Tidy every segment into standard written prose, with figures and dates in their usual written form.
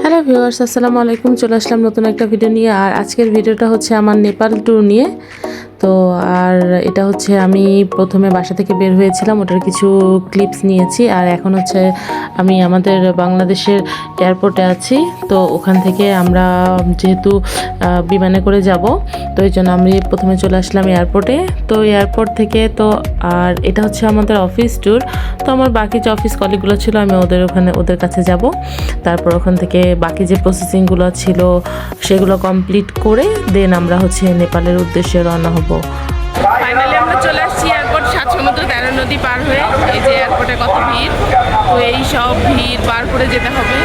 Hello viewers, আসসালামু আলাইকুম। চলে আসলাম নতুন একটা ভিডিও নিয়ে। আর আজকের ভিডিওটা হচ্ছে আমার নেপাল ট্যুর নিয়ে। তো আর এটা হচ্ছে আমি প্রথমে বাসা থেকে বের হয়েছিলাম, ওটার কিছু ক্লিপস নিয়েছি। আর এখন হচ্ছে আমি আমাদের বাংলাদেশের এয়ারপোর্টে আছি। তো ওখান থেকে আমরা যেহেতু বিমানে করে যাব, তো এই জন্য আমি প্রথমে চলে আসলাম এয়ারপোর্টে। তো এয়ারপোর্ট থেকে তো আর এটা হচ্ছে আমাদের অফিস ট্যুর। তো আমার বাকি যে অফিস কলিগগুলো ছিল, আমি ওদের কাছে যাব। তারপর ওখান থেকে বাকি যে প্রসেসিংগুলো ছিল সেগুলো কমপ্লিট করে দেন আমরা হচ্ছে নেপালের উদ্দেশ্যে রওনা হব। ফাইনালি আমরা চলে আসছি এয়ারপোর্ট, 7 সমুদ্র 13 নদী পার হয়ে। এই যে এয়ারপোর্টে কত ভিড়, তো এই সব ভিড় পার করে যেতে হবে।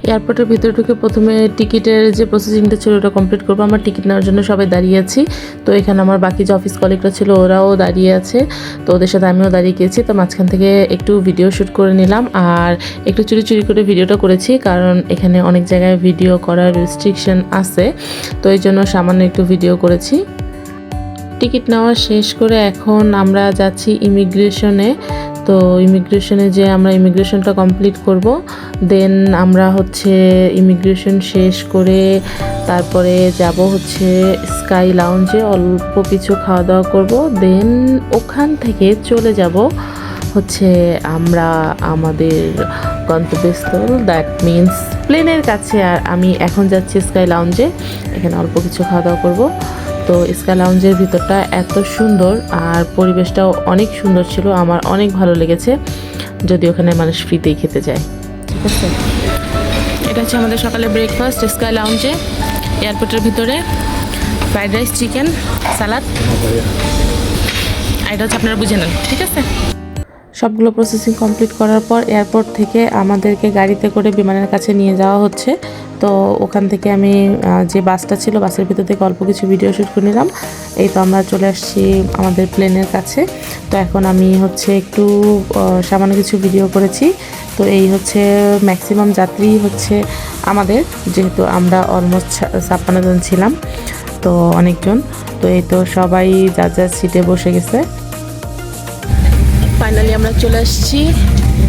এয়ারপোর্টের ভিতরে ঢুকে প্রথমে টিকিটের যে প্রসেসিংটা ছিল ওটা কমপ্লিট করবো। আমার টিকিট নেওয়ার জন্য সবাই দাঁড়িয়ে আছি। তো এখানে আমার বাকি যে অফিস কলিগরা ছিল ওরাও দাঁড়িয়ে আছে, তো ওদের সাথে আমিও দাঁড়িয়ে গিয়েছি। তো মাঝখান থেকে একটু ভিডিও শ্যুট করে নিলাম, আর একটু চুরি চুরি করে ভিডিওটা করেছি, কারণ এখানে অনেক জায়গায় ভিডিও করার রেস্ট্রিকশন আছে। তো এই জন্য সামান্য একটু ভিডিও করেছি। টিকিট নেওয়া শেষ করে এখন আমরা যাচ্ছি ইমিগ্রেশনে। তো ইমিগ্রেশনে যে আমরা ইমিগ্রেশনটা কমপ্লিট করব, দেন আমরা হচ্ছে ইমিগ্রেশন শেষ করে তারপরে যাব হচ্ছে স্কাই লাউঞ্জে, অল্প কিছু খাওয়া দাওয়া করব। দেন ওখান থেকে চলে যাব হচ্ছে আমরা আমাদের গন্তব্যস্থল, দ্যাট মিন্স প্লেনের কাছে। আর আমি এখন যাচ্ছি স্কাই লাউঞ্জে, এখানে অল্প কিছু খাওয়া দাওয়া করব। তো স্কাই লাউঞ্জের ভিতরটা এত সুন্দর আর পরিবেশটাও অনেক সুন্দর ছিল, আমার অনেক ভালো লেগেছে। যদি ওখানে মানুষ ফ্রিতেই খেতে যায়, ঠিক আছে। এটা হচ্ছে আমাদের সকালে ব্রেকফাস্ট স্কাই লাউঞ্জে, এয়ারপোর্টের ভিতরে। ফ্রাইড রাইস, চিকেন, সালাদ। এটা হচ্ছে আপনারা বুঝে নেন, ঠিক আছে। সবগুলো প্রসেসিং কমপ্লিট করার পর এয়ারপোর্ট থেকে আমাদেরকে গাড়িতে করে বিমানের কাছে নিয়ে যাওয়া হচ্ছে। তো ওখান থেকে আমি যে বাসটা ছিল, বাসের ভিতর থেকে অল্প কিছু ভিডিও শ্যুট করে নিলাম। এই তো আমরা চলে আসছি আমাদের প্লেনের কাছে। তো এখন আমি হচ্ছে একটু সামান্য কিছু ভিডিও করেছি। তো এই হচ্ছে ম্যাক্সিমাম যাত্রী হচ্ছে আমাদের, যেহেতু আমরা অলমোস্ট 56 জন ছিলাম, তো অনেকজন। তো এই তো সবাই যার যার সিটে বসে গেছে। ফাইনালি আমরা চলে আসছি।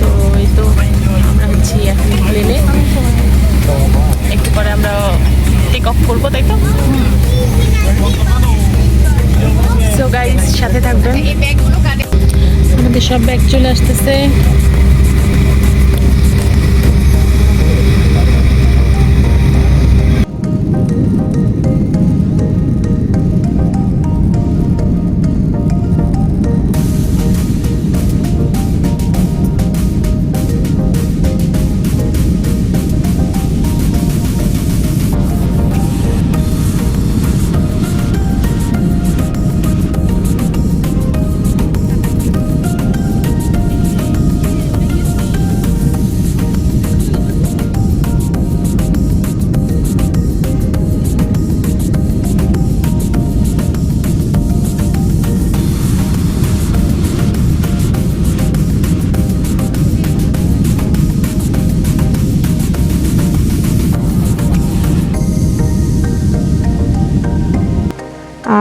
তো এই তো আমরা হচ্ছি এখন প্লেনে, একটু পরে আমরা টেক অফ করবো, তাই তো। সো গাইস, সাথে থাকবেন। আমাদের সব ব্যাগ চলে আসতেছে।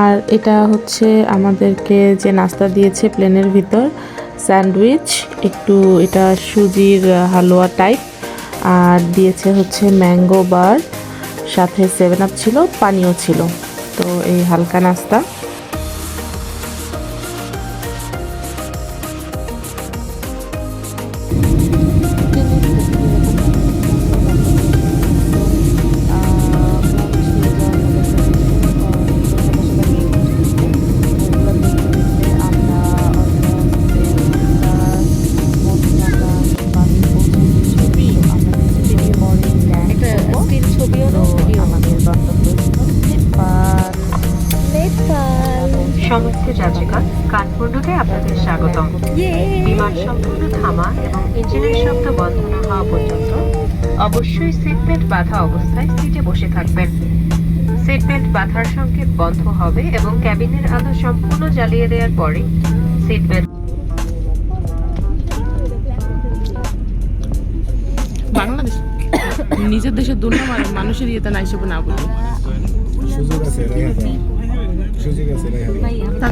আর এটা হচ্ছে আমাদেরকে যে নাস্তা দিয়েছে প্লেনের ভিতর, স্যান্ডউইচ, একটু এটা সুজির হালুয়া টাইপ, আর দিয়েছে হচ্ছে ম্যাঙ্গো বার, সাথে 7 আপ ছিল, পানিও ছিল। তো এই হালকা নাস্তা। সমস্ত যাত্রীগণ, কাঠমান্ডুতে আপনাদের স্বাগতম। বিমান সম্পূর্ণ থামা এবং ইঞ্জিনের শব্দ বন্ধ না হওয়া পর্যন্ত অবশ্যই সিট বেল্ট বাঁধা অবস্থায় সিটে বসে থাকবেন। সিট বেল্ট বাঁধার সংকেত বন্ধ হবে এবং ক্যাবিনের আলো সম্পূর্ণ জ্বালিয়ে দেওয়ার পরে সিট বেল্ট। বাংলাদেশ নিজের দেশের দুর্নাম আর মানুষের ইয়েতে না হিসেবে না বলি,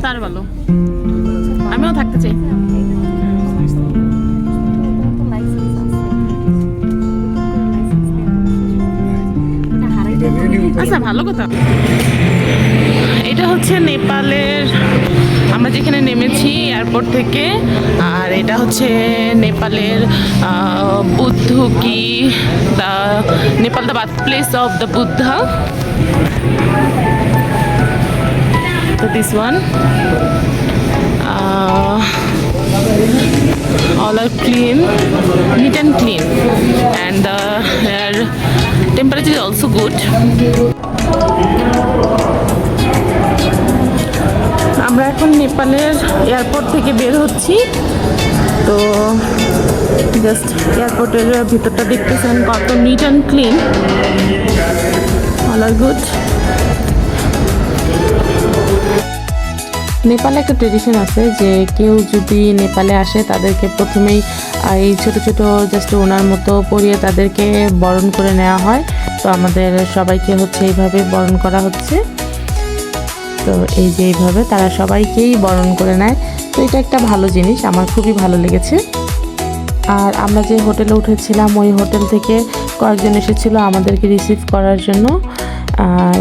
তার ভালো। আমিও থাকতে চাই। ভালো কথা। এটা হচ্ছে নেপালের, আমরা যেখানে নেমেছি এয়ারপোর্ট থেকে, আর এটা হচ্ছে নেপালের বুদ্ধ কি the Nepal the birth place of the Buddha. So this one, all are clean, neat and clean, and the temperature is also good. আমরা এখন নেপালের এয়ারপোর্ট থেকে বের হচ্ছি। তো জাস্ট এয়ারপোর্টের ভিতরটা দেখতেছেন কত neat and clean, all are good. নেপালে একটা ট্রেডিশন আছে যে কেউ যদি নেপালে আসে তাদেরকে প্রথমেই এই ছোট ছোট জাস্ট ওনার মতো পরিয়ে তাদেরকে বরণ করে নেওয়া হয়। তো আমাদের সবাইকে হচ্ছে এইভাবে বরণ করা হচ্ছে। তো এই যে এইভাবে তারা সবাইকেই বরণ করে নেয়। তো এটা একটা ভালো জিনিস, আমার খুবই ভালো লেগেছে। আর আমরা যে হোটেলে উঠেছিলাম ওই হোটেল থেকে কয়েকজন এসেছিলো আমাদেরকে রিসিভ করার জন্য।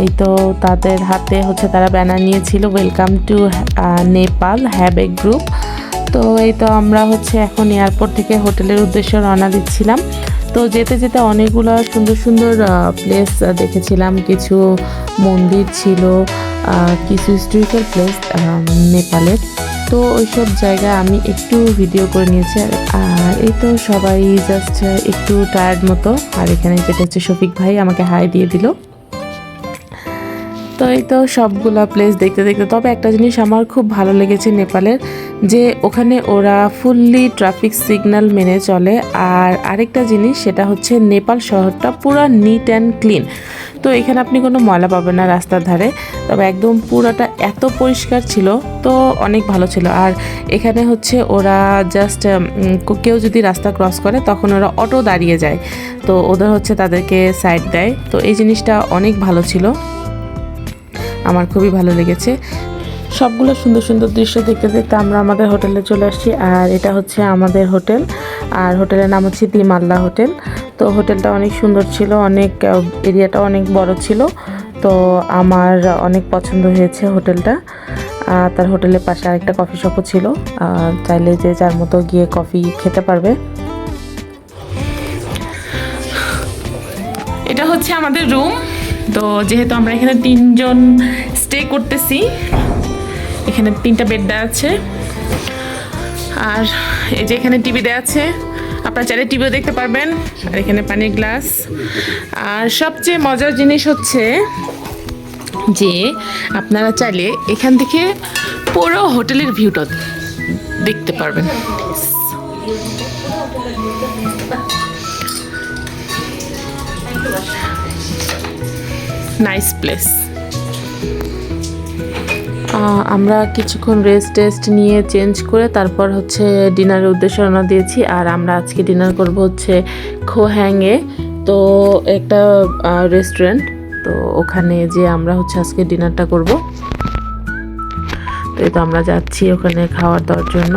এই তো তাদের হাতে হচ্ছে তারা ব্যানার নিয়েছিল, welcome to Nepal, have a group. তো এই তো আমরা হচ্ছে এখন এয়ারপোর্ট থেকে হোটেলের উদ্দেশ্যে রওনা দিচ্ছিলাম। তো যেতে যেতে অনেকগুলো সুন্দর সুন্দর প্লেস দেখেছিলাম, কিছু মন্দির ছিল, কিছু হিস্টোরিক্যাল প্লেস নেপালের। তো ওইসব জায়গা আমি একটু ভিডিও করে নিয়েছি। আর এই তো সবাই জাস্ট একটু টায়ার্ড মতো। আর এখানে যেটা হচ্ছে শফিক ভাই আমাকে হাই দিয়ে দিল। তো এই তো সবগুলা প্লেস দেখতে দেখতে, তবে একটা জিনিস আমার খুব ভালো লেগেছে নেপালের, যে ওখানে ওরা ফুললি ট্রাফিক সিগন্যাল মেনে চলে। আর আরেকটা জিনিস সেটা হচ্ছে নেপাল শহরটা পুরো নিট অ্যান্ড ক্লিন। তো এখানে আপনি কোনো ময়লা পাবেন না রাস্তার ধারে, তবে একদম পুরোটা এত পরিষ্কার ছিল, তো অনেক ভালো ছিল। আর এখানে হচ্ছে ওরা জাস্ট কেউ যদি রাস্তা ক্রস করে তখন ওরা অটো দাঁড়িয়ে যায়, তো ওদের হচ্ছে তাদেরকে সাইড দেয়। তো এই জিনিসটা অনেক ভালো ছিল, আমার খুবই ভালো লেগেছে। সবগুলো সুন্দর সুন্দর দৃশ্য দেখতে দেখতে আমরা আমাদের হোটেলে চলে আসছি। আর এটা হচ্ছে আমাদের হোটেল, আর হোটেলের নাম হচ্ছে দি মাল্লা হোটেল। তো হোটেলটা অনেক সুন্দর ছিল, অনেক এরিয়াটা অনেক বড় ছিল। তো আমার অনেক পছন্দ হয়েছে হোটেলটা। তার হোটেলের পাশে আরেকটা কফি শপও ছিল, চাইলে যে যার মতো গিয়ে কফি খেতে পারবে। এটা হচ্ছে আমাদের রুম। তো যেহেতু আমরা এখানে 3 জন স্টে করতেছি, এখানে 3টা বেড দেওয়া আছে। আর এই যে এখানে টিভি দেওয়া আছে, আপনারা চাইলে টিভিও দেখতে পারবেন। আর এখানে পানির গ্লাস। আর সবচেয়ে মজার জিনিস হচ্ছে যে আপনারা চাইলে এখান থেকে পুরো হোটেলের ভিউটা দেখতে পারবেন। Nice place. আমরা কিছুক্ষণ রেস্ট নিয়ে চেঞ্জ করে তারপর হচ্ছে ডিনারের উদ্দেশ্যে রওনা দিয়েছি। আর আমরা আজকে ডিনার করব হচ্ছে খোহ্যাংয়ে, তো একটা রেস্টুরেন্ট। তো ওখানে যে আমরা হচ্ছে আজকে ডিনারটা করব। তো এই তো আমরা যাচ্ছি ওখানে খাওয়ার দাওয়ার জন্য।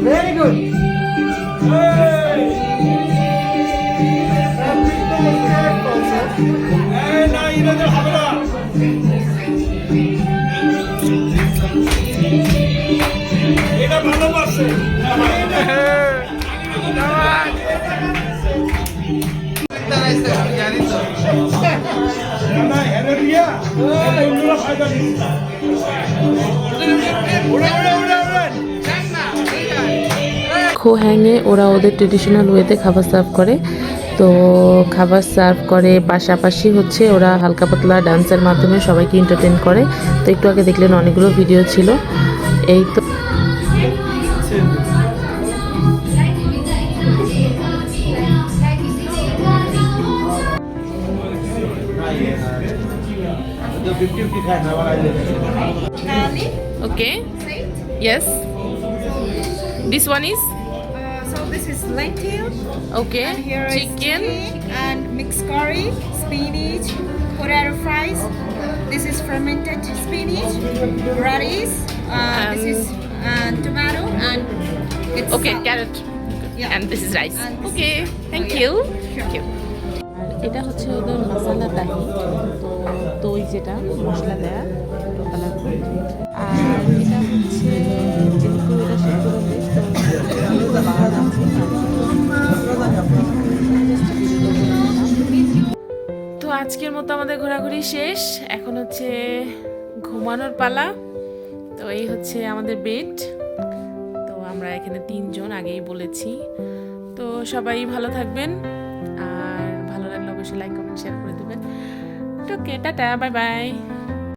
Very good. এটা ভালোবাসে খো হ্যাংয়ে ওরা ওদের ট্রেডিশনাল ওয়েতে খাবার সার্ভ করে। তো খাবার সার্ভ করে পাশাপাশি হচ্ছে ওরা হালকা পাতলা ডান্সের মাধ্যমে সবাইকে এন্টারটেন করে। তো একটু আগে দেখলেন অনেকগুলো ভিডিও ছিল। এই তো Okay. Yes. This one is So this is lentil, okay. and here is Chicken. and mixed curry, spinach, potato fries. This is fermented spinach, radish. This is tomato, and it's Okay, salad. carrot. Yeah. And this is rice. And this Okay. is- Thank yeah. you. Sure. Thank you. আর এটা হচ্ছে ওদের মশলা দাহি, তো দই যেটা মশলা দেয়া colourful. আর এটা হচ্ছে যেহেতু এটা শীতকালীন দেশ, তো বাগান আছে। তো আজকের মতো আমাদের ঘোরাঘুরি শেষ, এখন হচ্ছে ঘুমানোর পালা। তো এই হচ্ছে আমাদের বেড। তো আমরা এখানে 3 জন, আগেই বলেছি। তো সবাই ভালো থাকবেন, আর ভালো লাগলে অবশ্যই লাইক কমেন্ট শেয়ার করে দেবেন। ওকে, টাটা, বাই বাই।